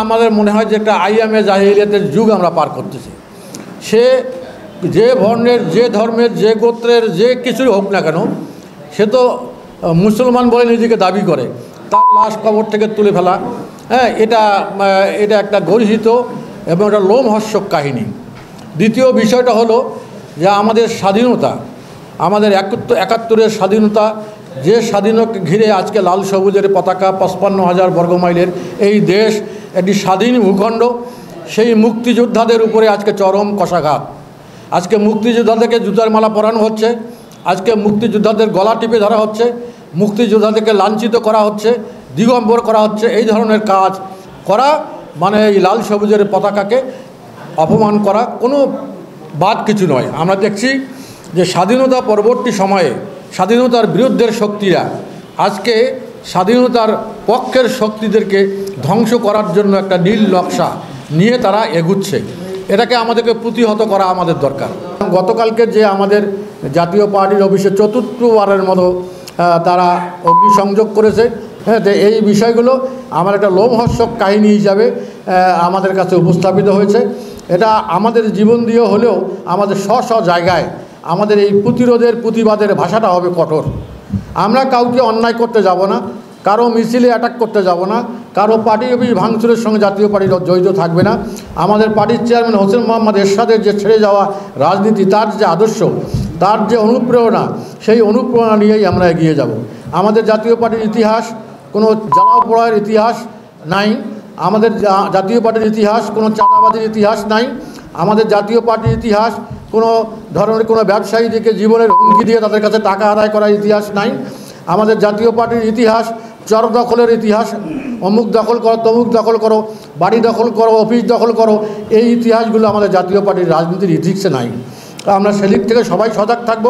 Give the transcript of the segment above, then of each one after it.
আমাদের মনে হয় যে একটা আইয়ামে জাহিলিয়াতের যুগ আমরা পার করতেছি। সে যে বর্ণের, যে ধর্মের, যে গোত্রের, যে কিছুই হোক না কেন, সে তো মুসলমান বলে নিজেকে দাবি করে। তার লাশ কবর থেকে তুলে ফেলা, এটা একটা গর্হিত এবং একটা লোমহর্ষক কাহিনী। দ্বিতীয় বিষয়টা হলো যে আমাদের স্বাধীনতা, আমাদের ৭১-এর স্বাধীনতা, যে স্বাধীনতাকে ঘিরে আজকে লাল সবুজের পতাকা, ৫৫,০০০ বর্গমাইলের এই দেশ একটি স্বাধীন ভূখণ্ড। সেই মুক্তিযোদ্ধাদের উপরে আজকে চরম কষাঘাত। আজকে মুক্তিযোদ্ধাদেরকে জুতার মালা পরানো হচ্ছে, আজকে মুক্তিযোদ্ধাদের গলা টিপে ধরা হচ্ছে, মুক্তিযোদ্ধাদেরকে লাঞ্ছিত করা হচ্ছে, দিগম্বর করা হচ্ছে। এই ধরনের কাজ করা মানে এই লাল সবুজের পতাকাকে অপমান করা, কোনো বাদ কিছু নয়। আমরা দেখছি যে স্বাধীনতা পরবর্তী সময়ে স্বাধীনতার বিরুদ্ধের শক্তিরা আজকে স্বাধীনতার পক্ষের শক্তিদেরকে ধ্বংস করার জন্য একটা নীল নকশা নিয়ে তারা এগুচ্ছে। এটাকে আমাদেরকে প্রতিহত করা আমাদের দরকার। গতকালকে যে আমাদের জাতীয় পার্টির অফিসে চতুর্থবারের মতো তারা অগ্নিসংযোগ করেছে, হ্যাঁ, তো এই বিষয়গুলো আমার একটা লোমহর্ষক কাহিনী হিসাবে আমাদের কাছে উপস্থাপিত হয়েছে। এটা আমাদের জীবন দিয়ে হলেও আমাদের স্ব জায়গায় আমাদের এই প্রতিরোধের, প্রতিবাদের ভাষাটা হবে কঠোর। আমরা কাউকে অন্যায় করতে যাব না, কারো মিছিলে অ্যাটাক করতে যাব না, কারো পার্টি অফিস ভাঙচুরের সঙ্গে জাতীয় পার্টি জড়িত থাকবে না। আমাদের পার্টির চেয়ারম্যান হোসেন মোহাম্মদ এরশাদের যে ছেড়ে যাওয়া রাজনীতি, তার যে আদর্শ, তার যে অনুপ্রেরণা, সেই অনুপ্রেরণা নিয়েই আমরা এগিয়ে যাব। আমাদের জাতীয় পার্টির ইতিহাস কোনো জ্বালাও পোড়ার ইতিহাস নাই, আমাদের জাতীয় পার্টির ইতিহাস কোনো চাঁদাবাজির ইতিহাস নাই, আমাদের জাতীয় পার্টির ইতিহাস কোনো ধরনের কোনো ব্যবসায়ীদেরকে জীবনের হুমকি দিয়ে তাদের কাছে টাকা আদায় করার ইতিহাস নাই। আমাদের জাতীয় পার্টির ইতিহাস চর দখলের ইতিহাস, অমুক দখল করো, তমুক দখল করো, বাড়ি দখল করো, অফিস দখল করো, এই ইতিহাসগুলো আমাদের জাতীয় পার্টির রাজনীতির ইতিহাসে নাই। আমরা সেদিক থেকে সবাই সজাগ থাকব।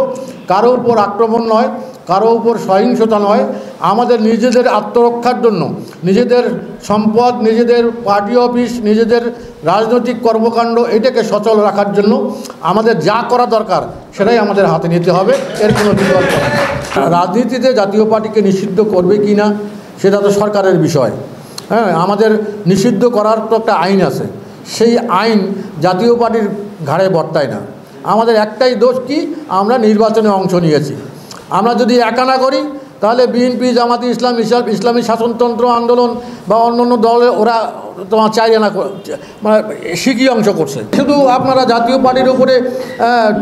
কারো উপর আক্রমণ নয়, কারো উপর সহিংসতা নয়, আমাদের নিজেদের আত্মরক্ষার জন্য, নিজেদের সম্পদ, নিজেদের পার্টি অফিস, নিজেদের রাজনৈতিক কর্মকাণ্ড এটাকে সচল রাখার জন্য আমাদের যা করা দরকার সেটাই আমাদের হাতে নিতে হবে। এর কোনো বিকল্প নেই। রাজনীতিতে জাতীয় পার্টিকে নিষিদ্ধ করবে কি না সেটা তো সরকারের বিষয়। হ্যাঁ, আমাদের নিষিদ্ধ করার তো একটা আইন আছে, সেই আইন জাতীয় পার্টির ঘাড়ে বর্তায় না। আমাদের একটাই দোষ কি, আমরা নির্বাচনে অংশ নিয়েছি। আমরা যদি একা না করি তাহলে বিএনপি, জামাতি ইসলাম, ইসলামী শাসনতন্ত্র আন্দোলন বা অন্যান্য দলে ওরা তোমার চাইলে না, মানে শিখি অংশ করছে। শুধু আপনারা জাতীয় পার্টির উপরে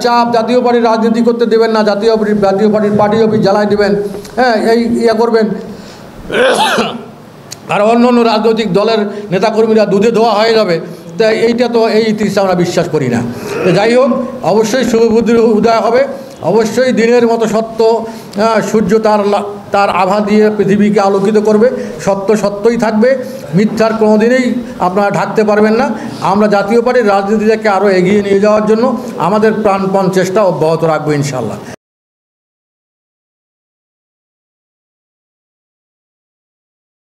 চাপ, জাতীয় পার্টির রাজনীতি করতে দেবেন না, জাতীয় পার্টির পার্টি অফিস জ্বালাই দেবেন, হ্যাঁ, এই করবেন, আর অন্য রাজনৈতিক দলের নেতাকর্মীরা দুধে ধোয়া হয়ে যাবে, তাই এইটা তো এই ইতিহাসে আমরা বিশ্বাস করি না। তো যাই হোক, অবশ্যই শুভবুদ্ধির উদয় হবে, অবশ্যই দিনের মতো সত্য, সূর্য তার আভা দিয়ে পৃথিবীকে আলোকিত করবে, সত্য সত্যই থাকবে, মিথ্যার কোনো দিনেই আপনারা ঢাকতে পারবেন না। আমরা জাতীয় পার্টির রাজনীতিটাকে আরও এগিয়ে নিয়ে যাওয়ার জন্য আমাদের প্রাণপণ চেষ্টা অব্যাহত রাখবো ইনশাআল্লাহ।